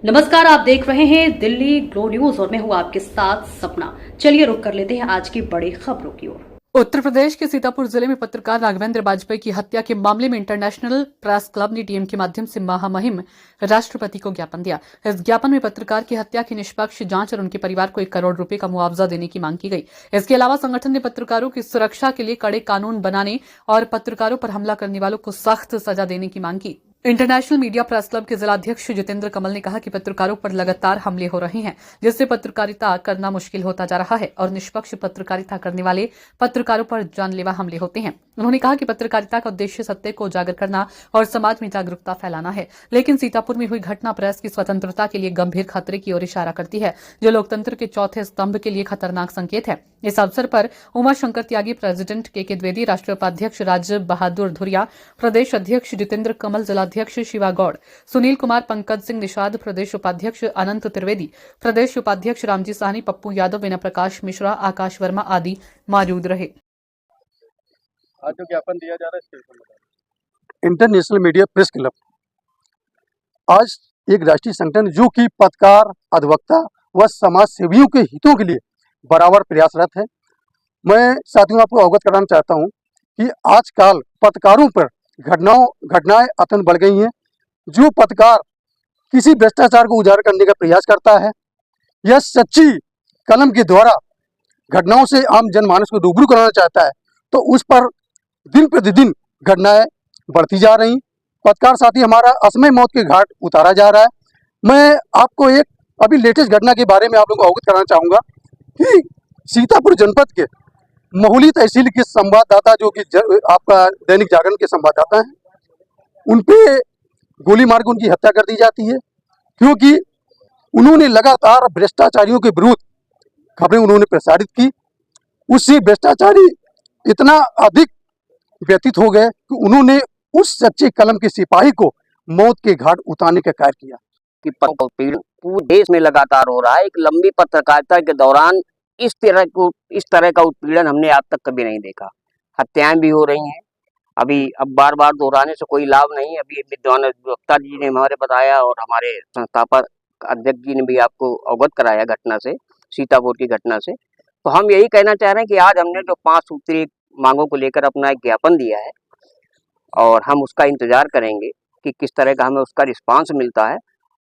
नमस्कार, आप देख रहे हैं दिल्ली ग्लो न्यूज और मैं हूं आपके साथ सपना। चलिए रुक कर लेते हैं आज की बड़ी खबरों की ओर। उत्तर प्रदेश के सीतापुर जिले में पत्रकार राघवेंद्र बाजपेयी की हत्या के मामले में इंटरनेशनल प्रेस क्लब ने डीएम के माध्यम से महामहिम राष्ट्रपति को ज्ञापन दिया। इस ज्ञापन में पत्रकार की हत्या की निष्पक्ष जांच और उनके परिवार को 1 करोड़ रुपए का मुआवजा देने की मांग की गई। इसके अलावा संगठन ने पत्रकारों की सुरक्षा के लिए कड़े कानून बनाने और पत्रकारों पर हमला करने वालों को सख्त सजा देने की मांग की। इंटरनेशनल मीडिया प्रेस क्लब के जिलाध्यक्ष जितेंद्र कमल ने कहा कि पत्रकारों पर लगातार हमले हो रहे हैं, जिससे पत्रकारिता करना मुश्किल होता जा रहा है और निष्पक्ष पत्रकारिता करने वाले पत्रकारों पर जानलेवा हमले होते हैं। उन्होंने कहा कि पत्रकारिता का उद्देश्य सत्य को उजागर करना और समाज में जागरूकता फैलाना है, लेकिन सीतापुर में हुई घटना प्रेस की स्वतंत्रता के लिए गंभीर खतरे की ओर इशारा करती है, जो लोकतंत्र के चौथे स्तंभ के लिए खतरनाक संकेत है। इस अवसर पर उमा शंकर त्यागी, प्रेसिडेंट के द्विवेदी, राष्ट्रीय उपाध्यक्ष राज बहादुर धुरिया, प्रदेश अध्यक्ष जितेंद्र कमल, जिलाध्यक्ष शिवा गौड़, सुनील कुमार, पंकज सिंह निषाद, प्रदेश उपाध्यक्ष अनंत त्रिवेदी, प्रदेश उपाध्यक्ष रामजी साहनी, पप्पू यादव, विनय प्रकाश मिश्रा, आकाश वर्मा आदि मौजूद रहे। आज जो ज्ञापन दिया जा रहा है इसके इंटरनेशनल मीडिया प्रेस क्लब आज एक राष्ट्रीय संगठन जो कि पत्रकार, अधिवक्ता व समाज सेवियों के हितों के लिए बराबर प्रयासरत है। मैं साथियों आपको अवगत कराना चाहता हूं कि आजकल पत्रकारों पर घटनाएं अत्यंत बढ़ गई हैं। जो पत्रकार किसी भ्रष्टाचार को उजागर करने का प्रयास करता है या सच्ची कलम के द्वारा घटनाओं से आम जनमानस को रूबरू कराना चाहता है, तो उस पर दिन प्रतिदिन घटनाएं बढ़ती जा रही। पत्रकार साथी हमारा असमय मौत के घाट उतारा जा रहा है। मैं आपको एक अभी लेटेस्ट घटना के बारे में आप लोगों को अवगत कराना चाहूँगा कि सीतापुर जनपद के महुली तहसील के संवाददाता, जो कि आपका दैनिक जागरण के संवाददाता हैं, उन पे गोली मार के उनकी हत्या कर दी जाती है, क्योंकि उन्होंने लगातार भ्रष्टाचारियों के विरुद्ध खबरें उन्होंने प्रसारित की। उससे भ्रष्टाचारी इतना अधिक व्यतीत हो गए कि उन्होंने उस सच्चे कलम के सिपाही को मौत के घाट उतारने का कार्य किया। कि पूरे देश में लगातार हो रहा है। एक लंबी पत्रकारिता के दौरान इस तरह का उत्पीड़न हमने आज तक कभी नहीं देखा। हत्याएं भी हो रही हैं। अभी अब बार बार दोहराने से कोई लाभ नहीं। अभी विद्वान अधिवक्ता जी ने हमारे बताया और हमारे संस्थापक अध्यक्ष जी ने भी आपको अवगत कराया घटना से, सीतापुर की घटना से। तो हम यही कहना चाह रहे हैं कि आज हमने जो 5 सूत्रीय मांगों को लेकर अपना एक ज्ञापन दिया है और हम उसका इंतजार करेंगे कि किस तरह का हमें उसका रिस्पांस मिलता है।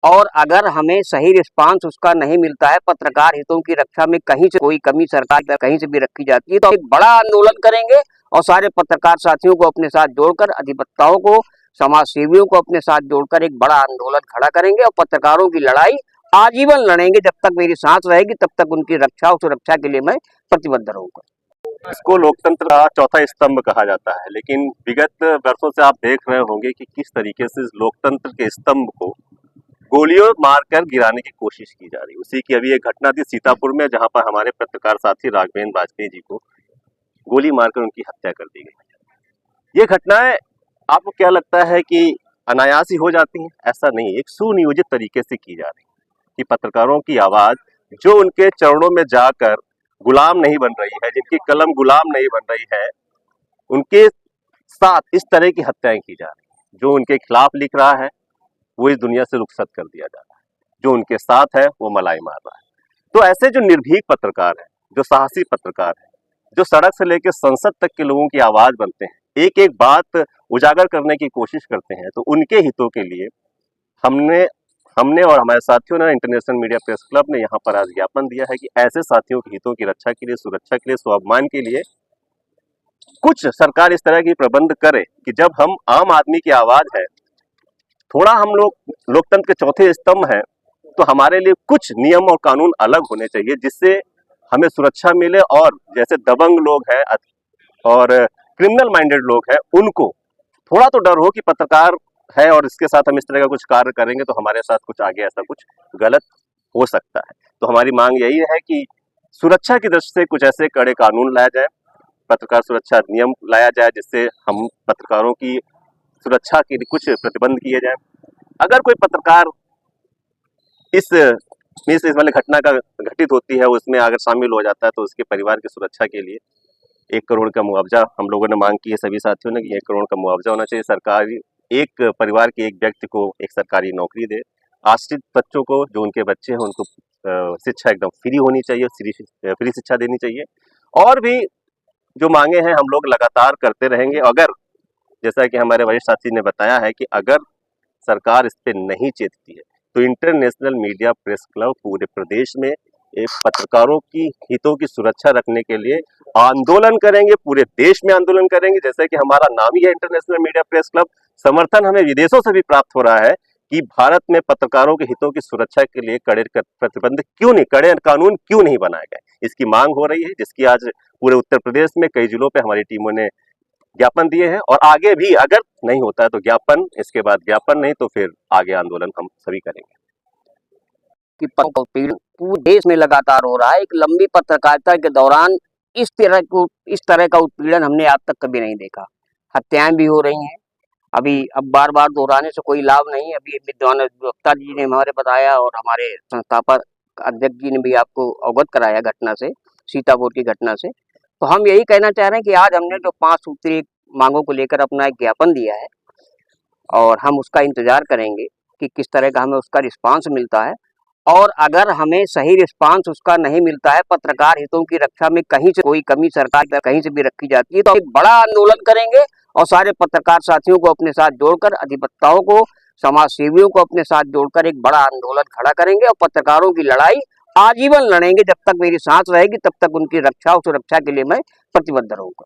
और अगर हमें सही रिस्पांस उसका नहीं मिलता है, पत्रकार हितों की रक्षा में कहीं से कोई कमी सरकार पर कहीं से भी रखी जाती है, तो एक बड़ा आंदोलन करेंगे और सारे पत्रकार साथियों को अपने साथ जोड़कर, अधिवक्ताओं को, समाज सेवियों को अपने साथ जोड़कर एक बड़ा आंदोलन खड़ा करेंगे और पत्रकारों की लड़ाई आजीवन लड़ेंगे। जब तक मेरी सांस रहेगी तब तक उनकी रक्षा और सुरक्षा के लिए मैं प्रतिबद्ध रहूंगा। इसको लोकतंत्र का चौथा स्तंभ कहा जाता है, लेकिन विगत वर्षों से आप देख रहे होंगे कि किस तरीके से इस लोकतंत्र के स्तंभ को गोलियों मारकर गिराने की कोशिश की जा रही है। उसी की अभी एक घटना थी सीतापुर में, जहां पर हमारे पत्रकार साथी राघवेंद्र बाजपेयी जी को गोली मारकर उनकी हत्या कर दी गई। ये घटनाएं आपको क्या लगता है कि अनायास ही हो जाती हैं? ऐसा नहीं, एक सुनियोजित तरीके से की जा रही है कि पत्रकारों की आवाज जो उनके चरणों में जाकर गुलाम नहीं बन रही है, जिनकी कलम गुलाम नहीं बन रही है, उनके साथ इस तरह की हत्याएं की जा रही है। जो उनके खिलाफ लिख रहा है वो इस दुनिया से रुखसत कर दिया जा रहा है, जो उनके साथ है वो मलाई मार रहा है। तो ऐसे जो निर्भीक पत्रकार हैं, जो साहसी पत्रकार हैं, जो सड़क से लेकर संसद तक के लोगों की आवाज बनते हैं, एक एक बात उजागर करने की कोशिश करते हैं, तो उनके हितों के लिए हमने और हमारे साथियों ने, इंटरनेशनल मीडिया प्रेस क्लब ने यहाँ पर आज ज्ञापन दिया है कि ऐसे साथियों के हितों की रक्षा के लिए, सुरक्षा के लिए, स्वाभिमान के लिए कुछ सरकार इस तरह की प्रबंध करे कि जब हम आम आदमी की आवाज है, थोड़ा हम लोग लोकतंत्र के चौथे स्तंभ हैं, तो हमारे लिए कुछ नियम और कानून अलग होने चाहिए, जिससे हमें सुरक्षा मिले और जैसे दबंग लोग हैं और क्रिमिनल माइंडेड लोग हैं, उनको थोड़ा तो डर हो कि पत्रकार है और इसके साथ हम इस तरह का कुछ कार्य करेंगे तो हमारे साथ कुछ आगे ऐसा कुछ गलत हो सकता है। तो हमारी मांग यही है कि सुरक्षा की दृष्टि से कुछ ऐसे कड़े कानून लाया जाए, पत्रकार सुरक्षा अधिनियम लाया जाए, जिससे हम पत्रकारों की सुरक्षा के लिए कुछ प्रतिबंध किए जाए। अगर कोई पत्रकार इस वाले घटना का घटित होती है, उसमें अगर शामिल हो जाता है, तो उसके परिवार की सुरक्षा के लिए 1 करोड़ का मुआवजा हम लोगों ने मांग की है, सभी साथियों ने, कि 1 करोड़ का मुआवजा होना चाहिए। सरकार एक परिवार के एक व्यक्ति को एक सरकारी नौकरी दे, आश्रित बच्चों को, जो उनके बच्चे हैं उनको शिक्षा एकदम फ्री होनी चाहिए, फ्री शिक्षा देनी चाहिए। और भी जो मांगे हैं हम लोग लगातार करते रहेंगे। अगर जैसा कि हमारे वरिष्ठ साथी ने बताया है कि अगर सरकार इस पे नहीं चेतती है तो इंटरनेशनल मीडिया प्रेस क्लब पूरे प्रदेश में एक पत्रकारों की हितों की सुरक्षा रखने के लिए आंदोलन करेंगे, पूरे देश में आंदोलन करेंगे। जैसे कि हमारा नाम ही है इंटरनेशनल मीडिया प्रेस क्लब। समर्थन हमें विदेशों से भी प्राप्त हो रहा है कि भारत में पत्रकारों के हितों की सुरक्षा के लिए कड़े प्रतिबंध क्यों नहीं, कड़े कानून क्यों नहीं बनाए गए, इसकी मांग हो रही है, जिसकी आज पूरे उत्तर प्रदेश में कई जिलों पे हमारी टीमों ने ज्ञापन दिए हैं। और आगे भी अगर नहीं होता है तो ज्ञापन, इसके बाद ज्ञापन नहीं तो फिर आगे आंदोलन हम सभी करेंगे। कि उत्पीड़न पूरे देश में लगातार हो रहा है। एक लंबी पत्रकारिता के दौरान इस तरह का उत्पीड़न हमने आज तक कभी नहीं देखा। हत्याएं भी हो रही हैं। अभी अब बार बार दोहराने से कोई लाभ नहीं। अभी विद्वान अधिवक्ता जी ने हमारे बताया और हमारे संस्थापक अध्यक्ष जी ने भी आपको अवगत कराया घटना से, सीतापुर की घटना से। तो हम यही कहना चाह रहे हैं कि आज हमने जो 5 सूत्रीय मांगों को लेकर अपना एक ज्ञापन दिया है और हम उसका इंतजार करेंगे कि किस तरह का हमें उसका रिस्पांस मिलता है। और अगर हमें सही रिस्पांस उसका नहीं मिलता है, पत्रकार हितों की रक्षा में कहीं से कोई कमी सरकार कहीं से भी रखी जाती है, तो एक बड़ा आंदोलन करेंगे और सारे पत्रकार साथियों को अपने साथ जोड़कर, अधिवक्ताओं को, समाज सेवियों को अपने साथ जोड़कर एक बड़ा आंदोलन खड़ा करेंगे और पत्रकारों की लड़ाई आजीवन लड़ेंगे। जब तक मेरी सांस रहेगी तब तक उनकी रक्षा और सुरक्षा के लिए मैं प्रतिबद्ध रहूंगा।